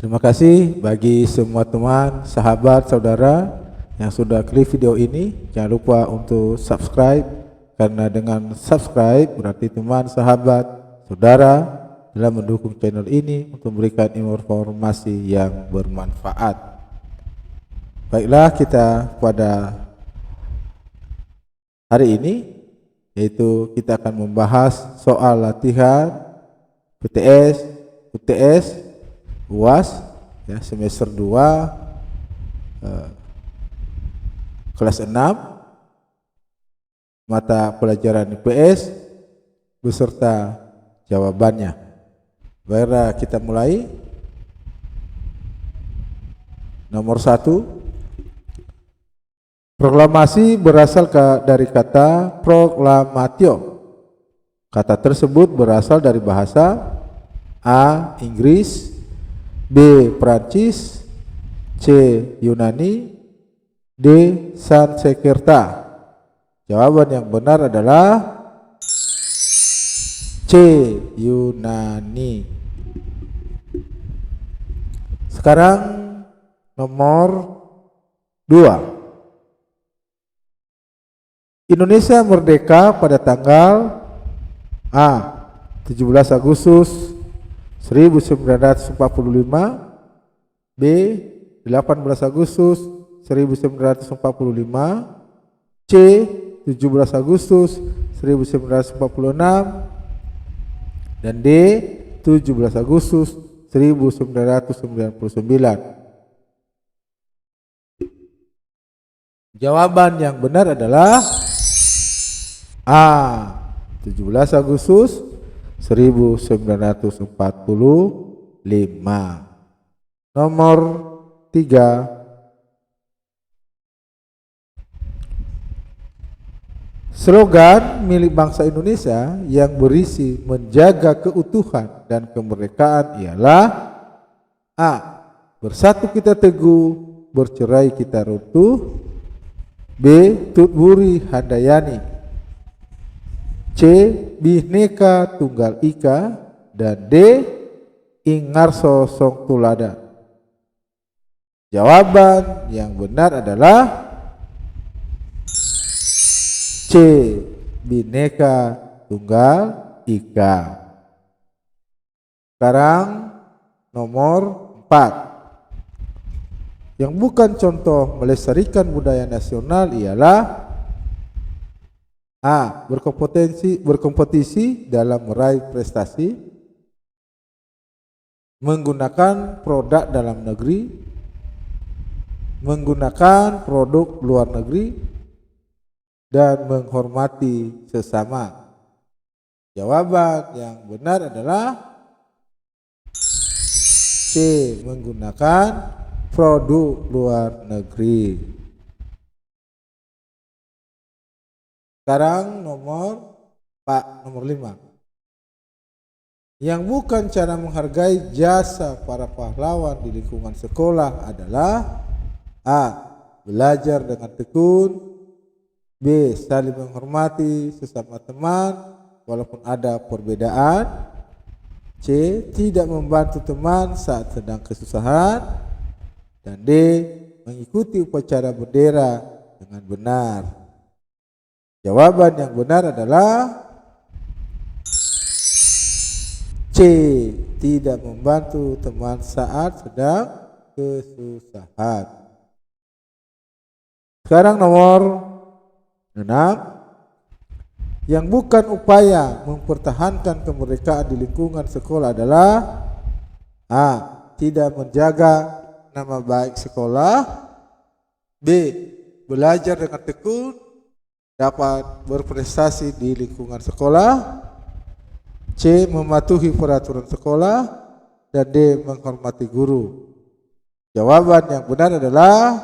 Terima kasih bagi semua teman, sahabat, saudara yang sudah klik video ini. Jangan lupa untuk subscribe, karena dengan subscribe berarti teman, sahabat, saudara dalam mendukung channel ini untuk memberikan informasi yang bermanfaat. Baiklah, kita pada hari ini yaitu kita akan membahas soal latihan PTS, UTS, UAS ya, semester 2 kelas 6 mata pelajaran IPS beserta jawabannya. Baiklah, kita mulai. Nomor 1, proklamasi berasal dari kata proclamatio. Kata tersebut berasal dari bahasa A. Inggris, B. Prancis, C. Yunani, D. Sanskerta. Jawaban yang benar adalah C. Yunani. Sekarang nomor 2. Indonesia merdeka pada tanggal A. 17 Agustus 1945, B. 18 Agustus 1945, C. 17 Agustus 1946, dan D. 17 Agustus 1999. Jawaban yang benar adalah A. 17 Agustus 1945. Nomor 3. Slogan milik bangsa Indonesia yang berisi menjaga keutuhan dan kemerdekaan ialah A. Bersatu kita teguh, bercerai kita runtuh, B. Tutburi Handayani, C. Bhinneka Tunggal Ika, dan D. Ingarso Song Tulada. Jawaban yang benar adalah C. Bhinneka Tunggal Ika. Sekarang nomor 4. Yang bukan contoh melestarikan budaya nasional ialah A. Berkompetisi dalam meraih prestasi, menggunakan produk dalam negeri, menggunakan produk luar negeri, dan menghormati sesama. Jawaban yang benar adalah C. Menggunakan produk luar negeri. Sekarang nomor 5. Yang bukan cara menghargai jasa para pahlawan di lingkungan sekolah adalah A. Belajar dengan tekun, B. Saling menghormati sesama teman walaupun ada perbedaan, C. Tidak membantu teman saat sedang kesusahan, dan D. Mengikuti upacara bendera dengan benar. Jawaban yang benar adalah C. Tidak membantu teman saat sedang kesusahan. Sekarang nomor 6. Yang bukan upaya mempertahankan kemerdekaan di lingkungan sekolah adalah A. Tidak menjaga nama baik sekolah, B. Belajar dengan tekun dapat berprestasi di lingkungan sekolah, C. Mematuhi peraturan sekolah, dan D. Menghormati guru. Jawaban yang benar adalah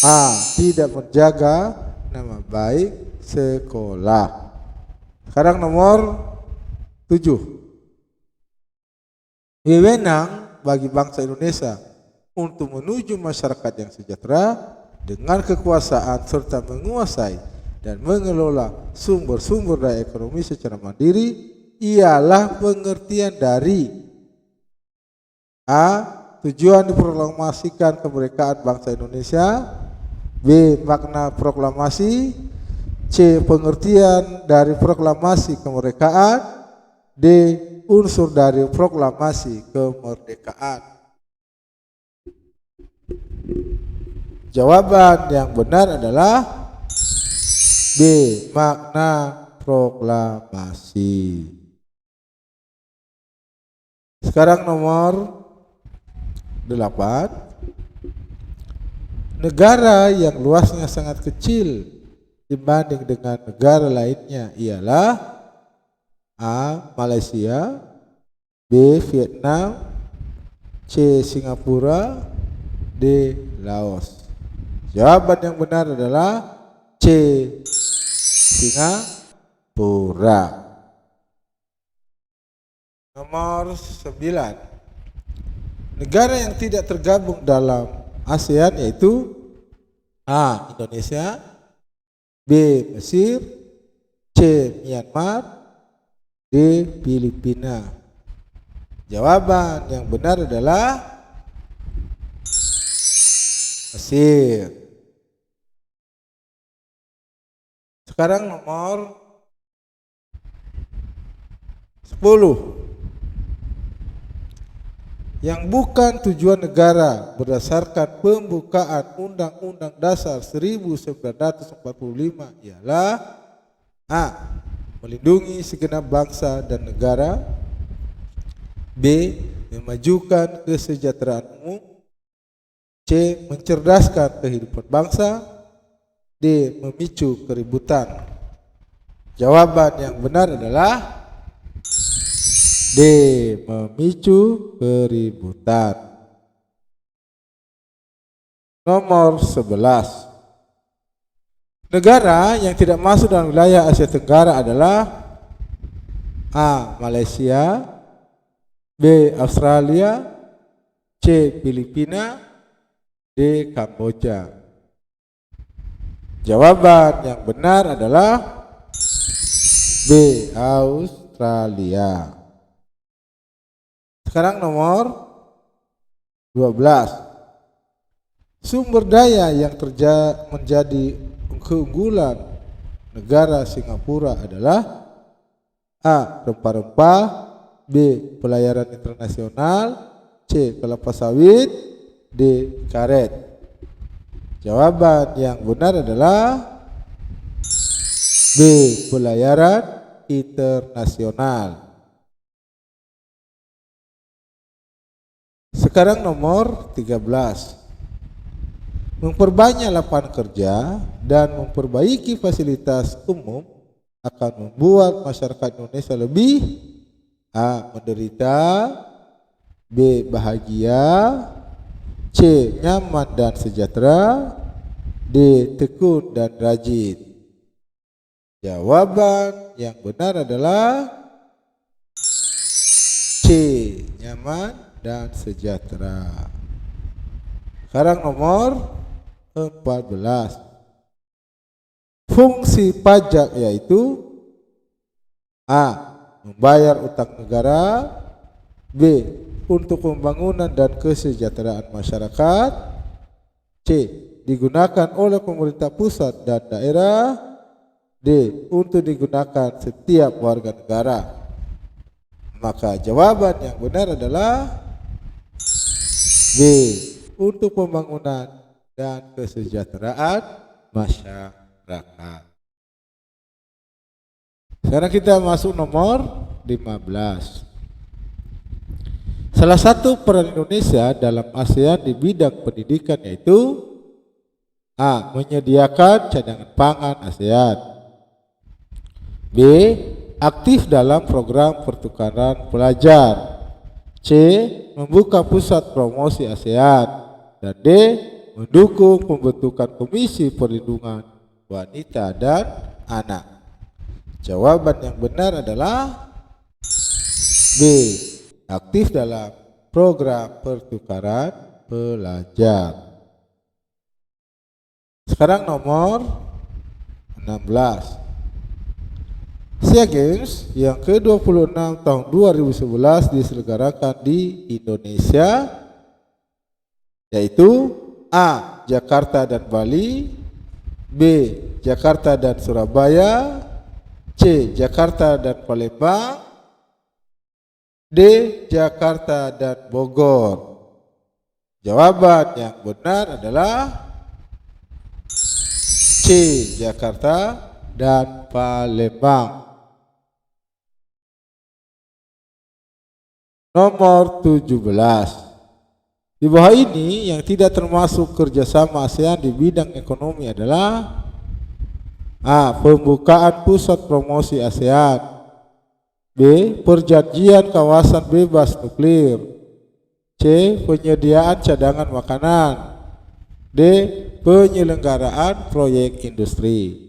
A. Tidak menjaga nama baik sekolah. Sekarang nomor 7. Wewenang bagi bangsa Indonesia untuk menuju masyarakat yang sejahtera dengan kekuasaan serta menguasai dan mengelola sumber-sumber daya ekonomi secara mandiri ialah pengertian dari A. tujuan diproklamasikan kemerdekaan bangsa Indonesia. B. Makna proklamasi. C. Pengertian dari proklamasi kemerdekaan. D. Unsur dari proklamasi kemerdekaan. Jawaban yang benar adalah B. Makna proklamasi. Sekarang nomor 8. Negara yang luasnya sangat kecil dibanding dengan negara lainnya ialah A. Malaysia, B. Vietnam, C. Singapura, D. Laos. Jawaban yang benar adalah C. Singapura. Nomor 9. Negara yang tidak tergabung dalam ASEAN yaitu A. Indonesia, B. Mesir, C. Myanmar, D. Filipina. Jawaban yang benar adalah Mesir. Sekarang nomor 10. Yang bukan tujuan negara berdasarkan pembukaan Undang-Undang Dasar 1945 ialah A. Melindungi segenap bangsa dan negara, B. Memajukan kesejahteraan umum, C. Mencerdaskan kehidupan bangsa, D. Memicu keributan. Jawaban yang benar adalah D. Memicu keributan. Nomor 11. Negara yang tidak masuk dalam wilayah Asia Tenggara adalah A. Malaysia, B. Australia, C. Filipina, D. Kamboja. Jawaban yang benar adalah B. Australia. Sekarang nomor 12. Sumber daya yang menjadi keunggulan negara Singapura adalah A. Rempah-rempah, B. Pelayaran internasional, C. Kelapa sawit, D. Karet. Jawaban yang benar adalah B. Pelayaran internasional. Sekarang nomor 13. Memperbanyak lapangan kerja dan memperbaiki fasilitas umum akan membuat masyarakat Indonesia lebih A. Menderita, B. Bahagia, C. Nyaman dan sejahtera, D. Tekun dan rajin. Jawaban yang benar adalah C. Nyaman dan sejahtera. Sekarang nomor 14. Fungsi pajak yaitu A. Membayar utang negara, B. Untuk pembangunan dan kesejahteraan masyarakat, C. Digunakan oleh pemerintah pusat dan daerah, D. Untuk digunakan setiap warga negara. Maka jawaban yang benar adalah B. Untuk pembangunan dan kesejahteraan masyarakat. Sekarang kita masuk nomor 15. Salah satu peran Indonesia dalam ASEAN di bidang pendidikan yaitu A. Menyediakan cadangan pangan ASEAN, B. Aktif dalam program pertukaran pelajar, C. Membuka pusat promosi ASEAN, dan D. Mendukung pembentukan Komisi Perlindungan Wanita dan Anak. Jawaban yang benar adalah B. Aktif dalam program pertukaran pelajar. Sekarang nomor 16. SEA Games yang ke-26 tahun 2011 diselenggarakan di Indonesia. yaitu A. Jakarta dan Bali, B. Jakarta dan Surabaya, C. Jakarta dan Palembang, D. Jakarta dan Bogor. Jawaban yang benar adalah C. Jakarta dan Palembang. Nomor 17. Di bawah ini yang tidak termasuk kerjasama ASEAN di bidang ekonomi adalah A. Pembukaan pusat promosi ASEAN, B. Perjanjian kawasan bebas nuklir, C. Penyediaan cadangan makanan, D. Penyelenggaraan proyek industri.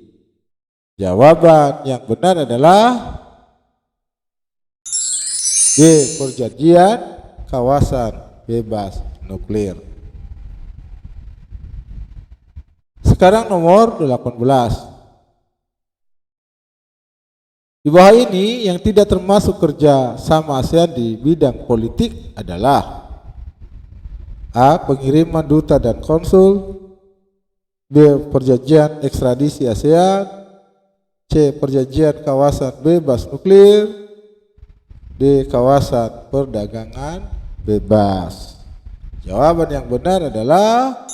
Jawaban yang benar adalah D. Perjanjian kawasan bebas nuklir. Sekarang nomor 18. Di bawah ini yang tidak termasuk kerja sama ASEAN di bidang politik adalah A. Pengiriman duta dan konsul, B. Perjanjian ekstradisi ASEAN, C. Perjanjian kawasan bebas nuklir, D. Kawasan perdagangan bebas. Jawaban yang benar adalah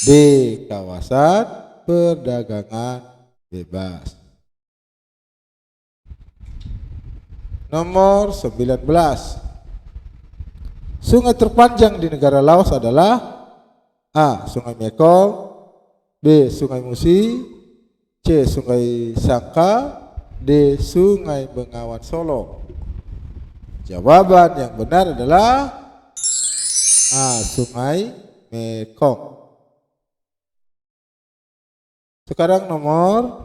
D. Kawasan perdagangan bebas. Nomor 19. Sungai terpanjang di negara Laos adalah A. Sungai Mekong, B. Sungai Musi, C. Sungai Sangka, D. Sungai Bengawan Solo. Jawaban yang benar adalah A. Sungai Mekong. Sekarang nomor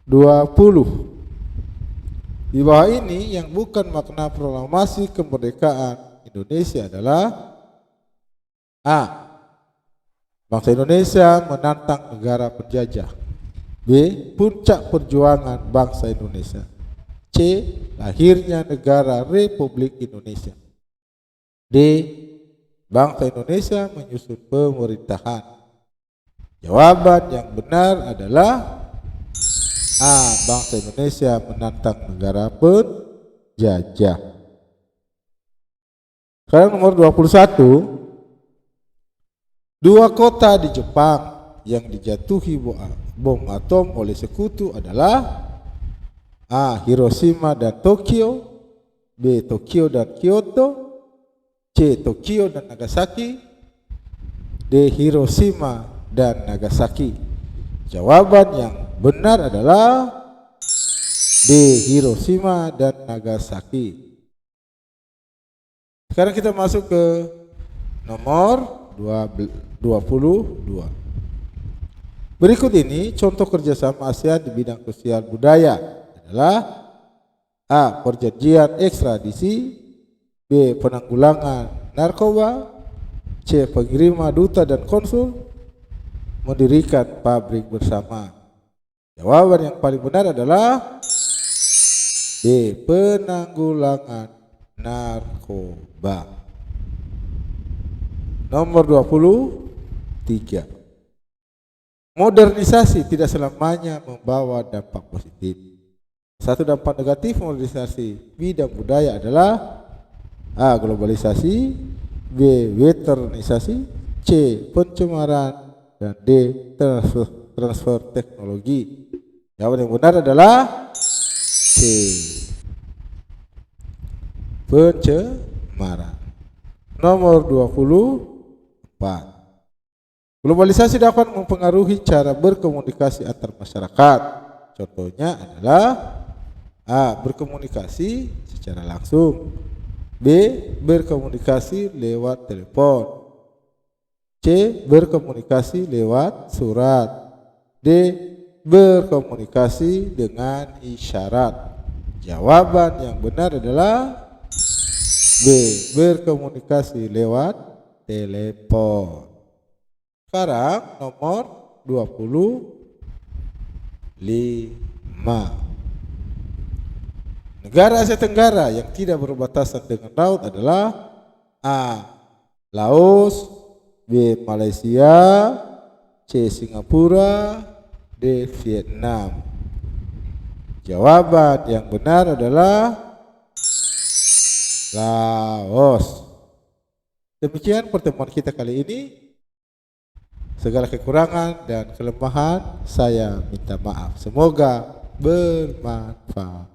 20. Di bawah ini yang bukan makna proklamasi kemerdekaan Indonesia adalah A. Bangsa Indonesia menantang negara penjajah, B. Puncak perjuangan bangsa Indonesia, C. Lahirnya negara Republik Indonesia, D. Bangsa Indonesia menyusun pemerintahan. Jawaban yang benar adalah A. Bangsa Indonesia menantang negara penjajah. Sekarang nomor 21. Dua kota di Jepang yang dijatuhi bom atom oleh sekutu adalah A. Hiroshima dan Tokyo, B. Tokyo dan Kyoto, C. Tokyo dan Nagasaki, D. Hiroshima dan Nagasaki. Jawaban yang benar adalah D. Hiroshima dan Nagasaki. Sekarang kita masuk ke nomor 22. Berikut ini contoh kerjasama ASEAN di bidang sosial budaya adalah A. Perjanjian ekstradisi, B. Penanggulangan narkoba, C. Pengiriman duta dan konsul, mendirikan pabrik bersama. Jawaban yang paling benar adalah B. Penanggulangan narkoba. Nomor 23. Modernisasi tidak selamanya membawa dampak positif. Satu dampak negatif modernisasi bidang budaya adalah A. Globalisasi, B. Westernisasi, C. Pencemaran, dan D. Transfer teknologi. Jawaban yang benar adalah C. Pencemaran. Nomor 24. Globalisasi dapat mempengaruhi cara berkomunikasi antar masyarakat. Contohnya adalah A. Berkomunikasi secara langsung, B. Berkomunikasi lewat telepon, C. Berkomunikasi lewat surat, D. Berkomunikasi dengan isyarat. Jawaban yang benar adalah B. Berkomunikasi lewat telepon. Sekarang nomor 25. Negara Asia Tenggara yang tidak berbatasan dengan laut adalah A. Laos, B. Malaysia, C. Singapura, D. Vietnam. Jawaban yang benar adalah Laos. Demikian pertemuan kita kali ini. Segala kekurangan dan kelemahan saya minta maaf. Semoga bermanfaat.